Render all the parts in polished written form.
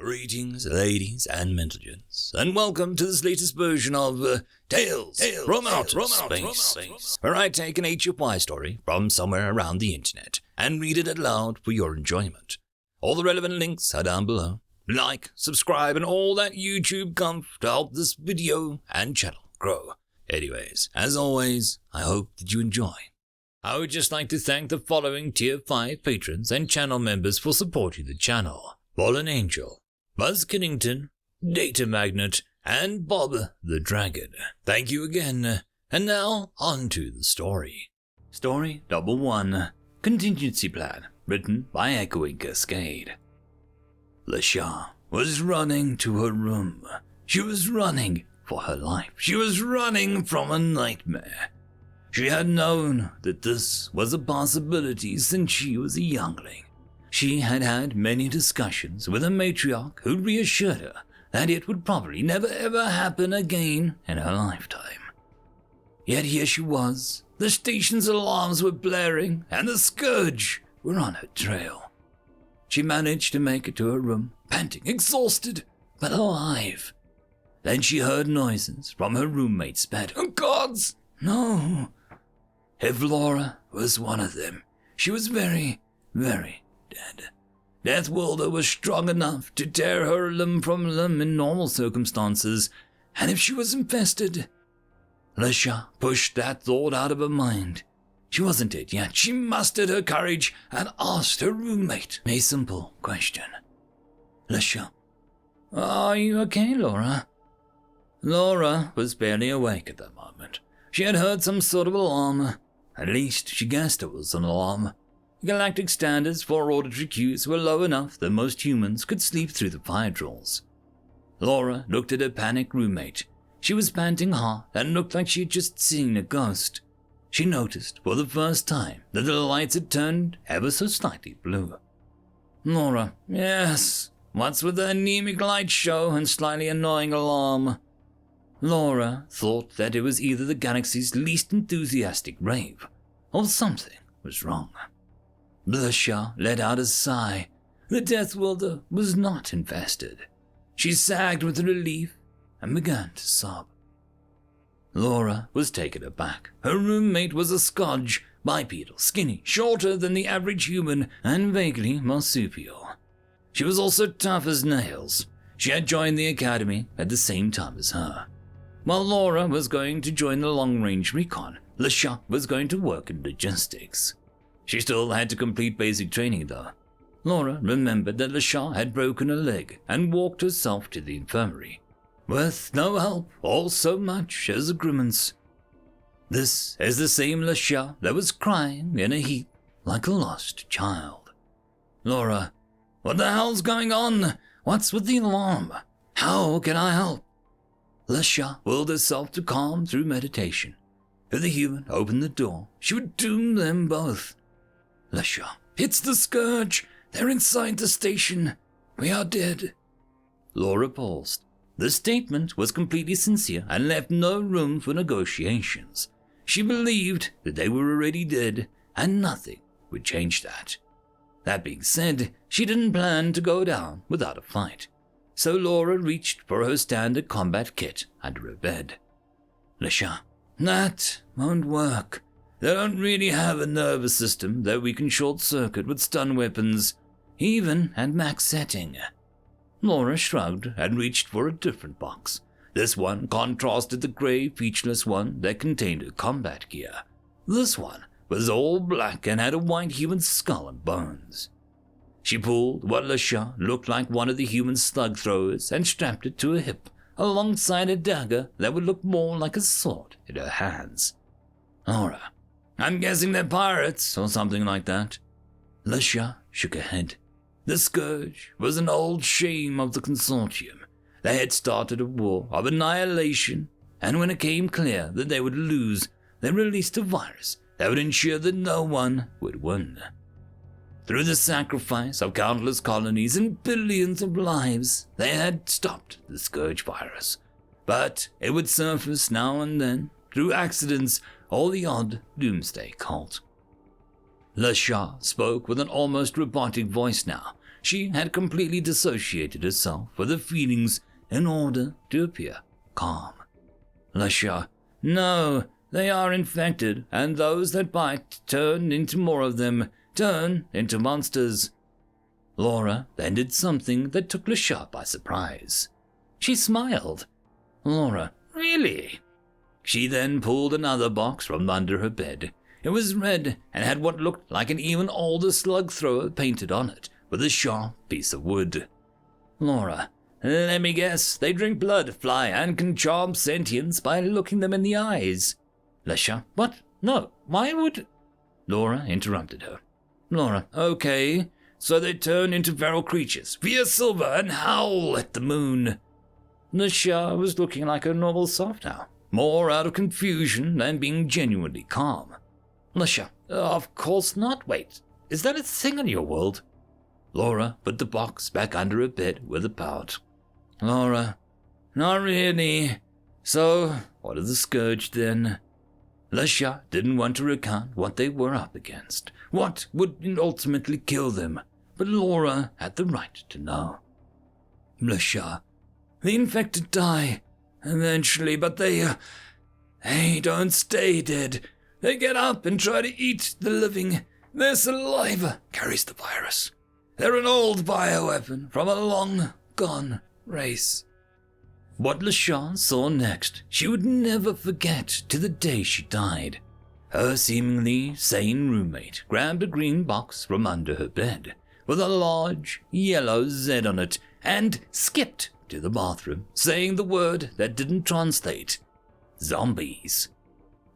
Greetings, ladies and gentlemen, and welcome to this latest version of Tales from Outer Space, where I take an HFY story from somewhere around the internet and read it aloud for your enjoyment. All the relevant links are down below. Like, subscribe, and all that YouTube comf to help this video and channel grow. Anyways, as always, I hope that you enjoy. I would just like to thank the following Tier 5 patrons and channel members for supporting the channel: FallenAngel, BuzzKillington, Datamagnet, and Bob the Dragon. Thank you again. And now, on to the story. Story number 1, Contingency Plan, written by Echoing Cascade. Lasha was running to her room. She was running for her life. She was running from a nightmare. She had known that this was a possibility since she was a youngling. She had had many discussions with a matriarch who reassured her that it would probably never ever happen again in her lifetime. Yet here she was. The station's alarms were blaring and the Scourge were on her trail. She managed to make it to her room, panting, exhausted, but alive. Then she heard noises from her roommate's bed. Oh gods, no. If Laura was one of them, she was very, very dead. Death Wilder was strong enough to tear her limb from limb in normal circumstances, and if she was infested... Lasha pushed that thought out of her mind. She wasn't dead yet. She mustered her courage and asked her roommate a simple question. Lasha, are you okay, Laura? Laura was barely awake at that moment. She had heard some sort of alarm. At least she guessed it was an alarm. Galactic standards for auditory cues were low enough that most humans could sleep through the fire drills. Laura looked at her panicked roommate. She was panting hard and looked like she had just seen a ghost. She noticed for the first time that the lights had turned ever so slightly blue. Laura, yes, what's with the anemic light show and slightly annoying alarm? Laura thought that it was either the galaxy's least enthusiastic rave, or something was wrong. Lasha let out a sigh. The Death Wilder was not infested. She sagged with relief and began to sob. Laura was taken aback. Her roommate was a Scotch, bipedal, skinny, shorter than the average human, and vaguely marsupial. She was also tough as nails. She had joined the academy at the same time as her. While Laura was going to join the long-range recon, Lasha was going to work in logistics. She still had to complete basic training though. Laura remembered that Lasha had broken a leg and walked herself to the infirmary, with no help or so much as a grimace. This is the same Lasha that was crying in a heap like a lost child. Laura, what the hell's going on? What's with the alarm? How can I help? Lasha willed herself to calm through meditation. If the human opened the door, she would doom them both. Lasha, it's the Scourge. They're inside the station. We are dead. Laura paused. The statement was completely sincere and left no room for negotiations. She believed that they were already dead, and nothing would change that. That being said, she didn't plan to go down without a fight. So Laura reached for her standard combat kit under her bed. Lasha, that won't work. They don't really have a nervous system that we can short-circuit with stun weapons, even at max setting. Laura shrugged and reached for a different box. This one contrasted the grey, featureless one that contained her combat gear. This one was all black and had a white human skull and bones. She pulled what Lasha looked like one of the human slug throwers and strapped it to her hip, alongside a dagger that would look more like a sword in her hands. Laura, I'm guessing they're pirates or something like that. Lasha shook her head. The Scourge was an old shame of the consortium. They had started a war of annihilation, and when it came clear that they would lose, they released a virus that would ensure that no one would win. Through the sacrifice of countless colonies and billions of lives, they had stopped the Scourge virus. But it would surface now and then, through accidents or the odd doomsday cult. Lasha spoke with an almost robotic voice now. She had completely dissociated herself with her feelings in order to appear calm. Lasha, no, they are infected, and those that bite turn into more of them, turn into monsters. Laura then did something that took Lasha by surprise. She smiled. Laura, really? She then pulled another box from under her bed. It was red and had what looked like an even older slug thrower painted on it with a sharp piece of wood. Laura, let me guess, they drink blood, fly, and can charm sentients by looking them in the eyes. Lasha, what? No, why would... Laura interrupted her. Laura, okay, so they turn into feral creatures, fear Silva, and howl at the moon. Lasha was looking like her normal self now, more out of confusion than being genuinely calm. Lasha, of course not. Wait, is that a thing in your world? Laura put the box back under her bed with a pout. Laura, not really. So, what is the scourge then? Lasha didn't want to recount what they were up against, what would ultimately kill them, but Laura had the right to know. Lasha, the infected die, eventually, but they don't stay dead. They get up and try to eat the living. Their saliva carries the virus. They're an old bioweapon from a long-gone race. What Lasha saw next, she would never forget to the day she died. Her seemingly sane roommate grabbed a green box from under her bed with a large yellow Z on it and skipped to the bathroom, saying the word that didn't translate. Zombies.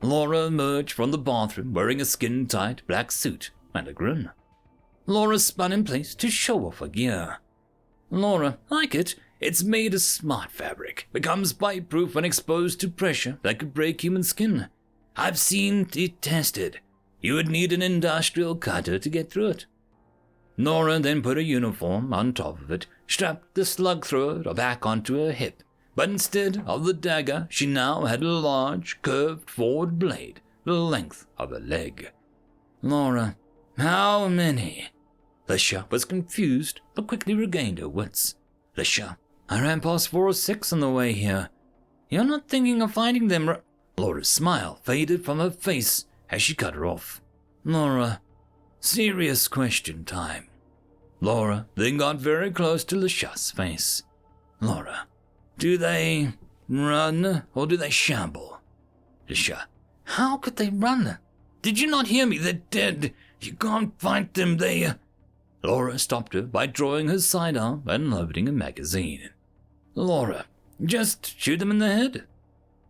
Laura emerged from the bathroom wearing a skin-tight black suit and a grin. Laura spun in place to show off her gear. Laura, like it. It's made of smart fabric, becomes bite-proof when exposed to pressure that could break human skin. I've seen it tested. You would need an industrial cutter to get through it. Laura then put a uniform on top of it, strapped the slug thrower back onto her hip, but instead of the dagger, she now had a large, curved forward blade the length of her leg. Laura, how many? Lasha was confused, but quickly regained her wits. Lasha, I ran past 4 or 6 on the way here. You're not thinking of finding them, Laura's smile faded from her face as she cut her off. Laura, serious question time. Laura then got very close to Lasha's face. Laura, do they run or do they shamble? Lasha, how could they run? Did you not hear me? They're dead. You can't fight them, they... Laura stopped her by drawing her sidearm and loading a magazine. Laura, just shoot them in the head.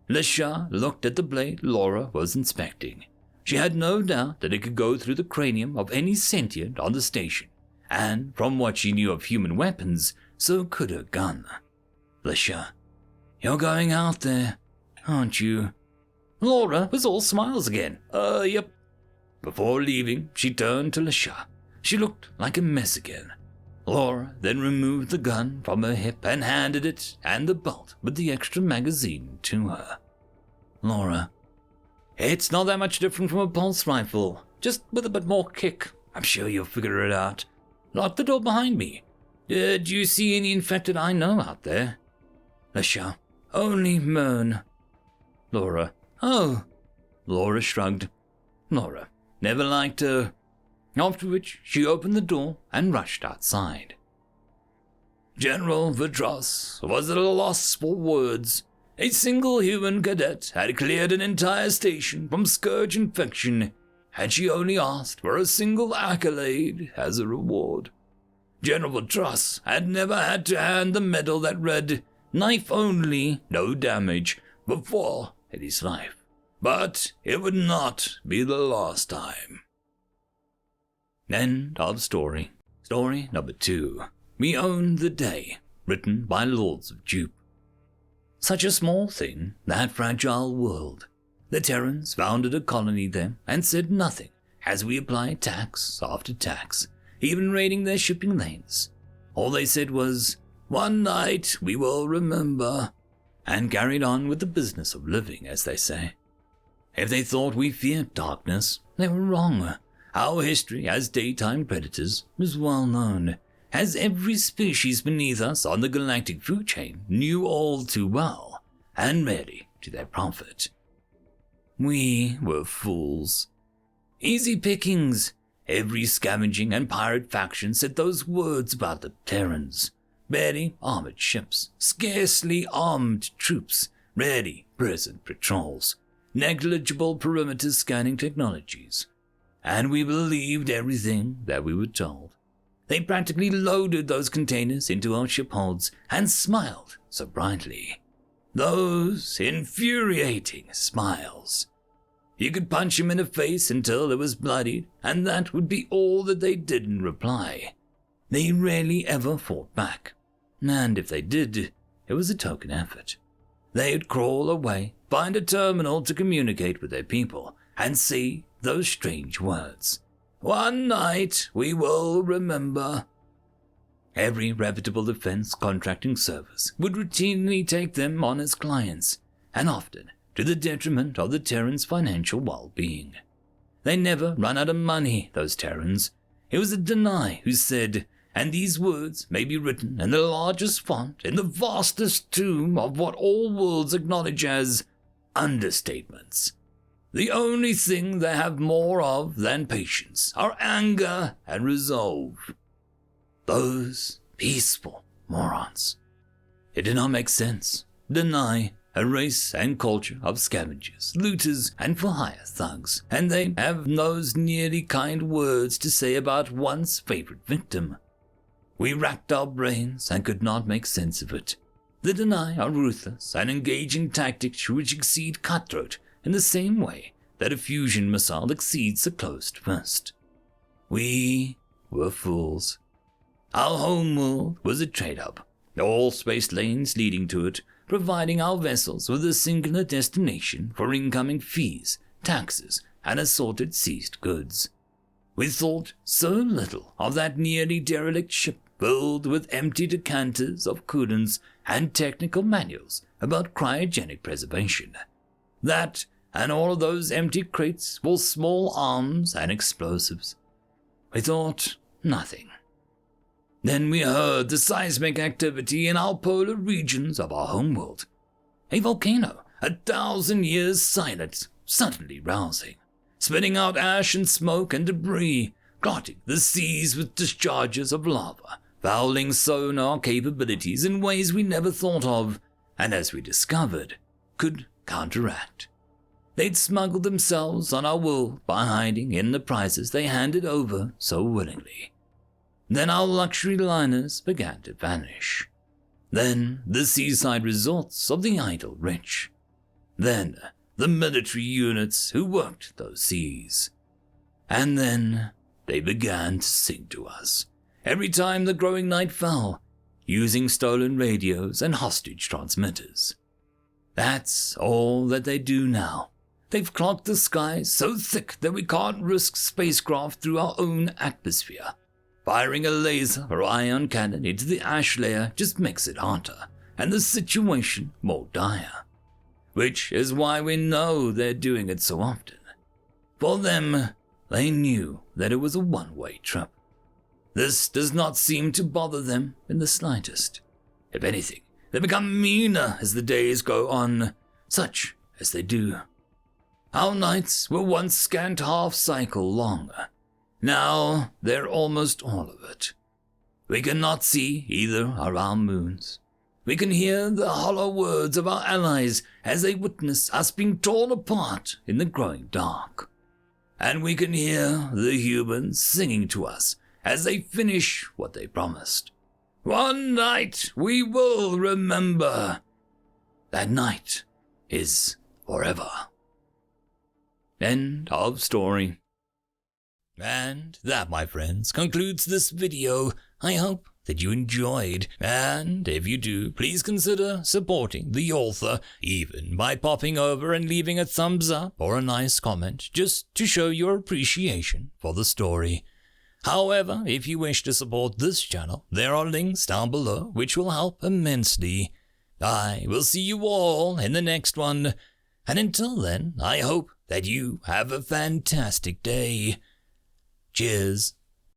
Lasha looked at the blade Laura was inspecting. She had no doubt that it could go through the cranium of any sentient on the station, and from what she knew of human weapons, so could her gun. Lasha, you're going out there, aren't you? Laura was all smiles again. Yep. Before leaving, she turned to Lasha. She looked like a mess again. Laura then removed the gun from her hip and handed it and the bolt with the extra magazine to her. Laura, it's not that much different from a pulse rifle, just with a bit more kick. I'm sure you'll figure it out. Lock the door behind me. Do you see any infected I know out there? Lasha, only Mern. Laura, oh. Laura shrugged. Laura, never liked her. After which, she opened the door and rushed outside. General Vidros was at a loss for words. A single human cadet had cleared an entire station from scourge infection, and she only asked for a single accolade as a reward. General Vidros had never had to hand the medal that read, "Knife only, no damage," before in his life. But it would not be the last time. End of story. Story number 2. We Own the Day, written by Lords of Jupe. Such a small thing, that fragile world. The Terrans founded a colony there and said nothing as we applied tax after tax, even raiding their shipping lanes. All they said was, "One night we will remember," and carried on with the business of living, as they say. If they thought we feared darkness, they were wrong. Our history as daytime predators is well known. as every species beneath us on the galactic food chain knew all too well, and ready to their profit. We were fools. Easy pickings. Every scavenging and pirate faction said those words about the Terrans. Barely armored ships, scarcely armed troops, ready present patrols, negligible perimeter scanning technologies. And we believed everything that we were told. They practically loaded those containers into our ship holds and smiled so brightly. Those infuriating smiles. You could punch him in the face until it was bloodied, and that would be all that they did in reply. They rarely ever fought back, and if they did, it was a token effort. They'd crawl away, find a terminal to communicate with their people, and say those strange words. One night we will remember. Every reputable defense contracting service would routinely take them on as clients, and often to the detriment of the Terrans' financial well-being. They never run out of money, those Terrans. It was a Deny who said, and these words may be written in the largest font in the vastest tomb of what all worlds acknowledge as understatements. The only thing they have more of than patience are anger and resolve. Those peaceful morons. It did not make sense. Deny a race and culture of scavengers, looters, and for-hire thugs, and they have those nearly kind words to say about one's favorite victim. We racked our brains and could not make sense of it. The Deny are ruthless and engaging tactics which exceed cutthroat in the same way that a fusion missile exceeds a closed fist. We were fools. Our homeworld was a trade hub, all space lanes leading to it, providing our vessels with a singular destination for incoming fees, taxes, and assorted seized goods. We thought so little of that nearly derelict ship filled with empty decanters of coolants and technical manuals about cryogenic preservation. That and all of those empty crates full small arms and explosives. We thought nothing. Then we heard the seismic activity in our polar regions of our homeworld. A volcano, 1,000 years silent, suddenly rousing, spitting out ash and smoke and debris, glutting the seas with discharges of lava, fouling sonar capabilities in ways we never thought of, and as we discovered, could counteract. They'd smuggled themselves on our world by hiding in the prizes they handed over so willingly. Then our luxury liners began to vanish. Then the seaside resorts of the idle rich. Then the military units who worked those seas. And then they began to sing to us every time the growing night fell, using stolen radios and hostage transmitters. That's all that they do now. They've clogged the sky so thick that we can't risk spacecraft through our own atmosphere. Firing a laser or ion cannon into the ash layer just makes it harder, and the situation more dire. Which is why we know they're doing it so often. For them, they knew that it was a one-way trip. This does not seem to bother them in the slightest. If anything, they become meaner as the days go on, such as they do. Our nights were once scant half-cycle long. Now they're almost all of it. We cannot see either of our moons. We can hear the hollow words of our allies as they witness us being torn apart in the growing dark. And we can hear the humans singing to us as they finish what they promised. One night we will remember. That night is forever. End of story. And that, my friends, concludes this video. I hope that you enjoyed, and if you do, please consider supporting the author, even by popping over and leaving a thumbs up or a nice comment, just to show your appreciation for the story. However, if you wish to support this channel, there are links down below which will help immensely. I will see you all in the next one, and until then, I hope that you have a fantastic day. Cheers.